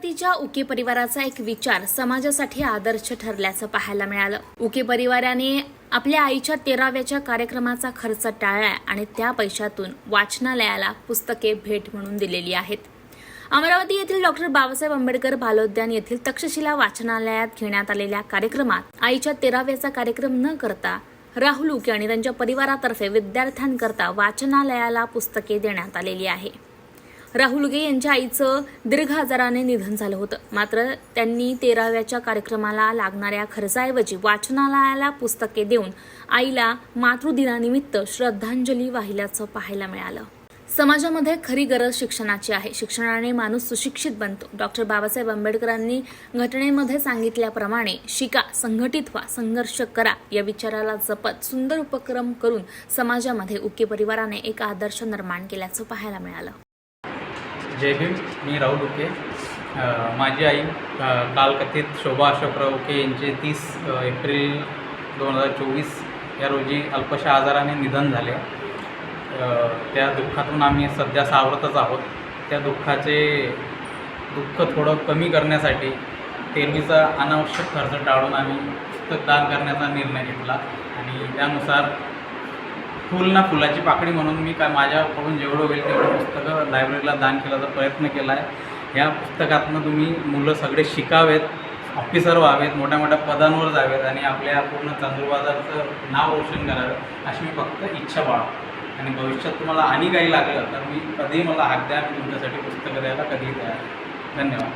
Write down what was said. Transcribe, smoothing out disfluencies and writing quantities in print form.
तिच्या उके परिवाराचा एक विचार समाजासाठी आदर्श ठरल्याचं पाहायला मिळालं। उके परिवाराने आपल्या आईच्या 13व्याच्या कार्यक्रमाचा खर्च टाळला आणि त्या पैशातून वाचनालयाला पुस्तके भेट म्हणून दिलेली आहेत। अमरावती येथील डॉक्टर बाबासाहेब आंबेडकर बालोद्यान येथील तक्षशिला वाचनालयात घेण्यात आलेल्या कार्यक्रमात आईच्या 13व्याचा कार्यक्रम न करता राहुल उके आणि त्यांच्या परिवारातर्फे विद्यार्थ्यांकरता वाचनालयाला पुस्तके देण्यात आलेली आहे। राहुल उके यांच्या आईचं दीर्घ आजाराने निधन झालं होतं, मात्र त्यांनी 13व्याच्या कार्यक्रमाला लागणाऱ्या खर्चाऐवजी वाचनालयाला पुस्तके देऊन आईला मातृदिनानिमित्त श्रद्धांजली वाहिल्याचं पाहायला मिळालं। समाजामध्ये खरी गरज शिक्षणाची आहे। शिक्षणाने माणूस सुशिक्षित बनतो। डॉक्टर बाबासाहेब आंबेडकरांनी घटनेमध्ये सांगितल्याप्रमाणे शिका, संघटित व्हा, संघर्ष करा या विचाराला जपत सुंदर उपक्रम करून समाजामध्ये उके परिवाराने एक आदर्श निर्माण केल्याचं पाहायला मिळालं। जय भीम। मी राहुल उके। माझी आई कालकथित शोभा अशोकराव उके यांचे 30 एप्रिल 2024 या रोजी अल्पशा आजाराने निधन झाले। त्या दुःखातून आम्ही सध्या सावरतच आहोत। त्या दुःख थोडं कमी करण्यासाठी 13वीचा अनावश्यक खर्च टाळून आम्ही पुस्तक दान करण्याचा निर्णय घेतला आणि त्यानुसार फुल ना फुलाची पाकळी म्हणून मी माझ्याकडून जेवढं होईल तेवढं पुस्तकं लायब्ररीला दान केल्याचा प्रयत्न केला आहे। या पुस्तकातून तुम्ही मुलं सगळे शिकावेत, ऑफिसर व्हावेत, मोठ्या मोठ्या पदांवर जावेत आणि आपल्या पूर्ण चांदूरबाजारचं नाव रोशन करावं अशी मी फक्त इच्छा बाळगतो। आणि भविष्यात तुम्हाला आणि काही लागलं तर मी कधीही मला हाक द्या, मी तुमच्यासाठी पुस्तकं द्यायला कधीही तयार आहे। धन्यवाद।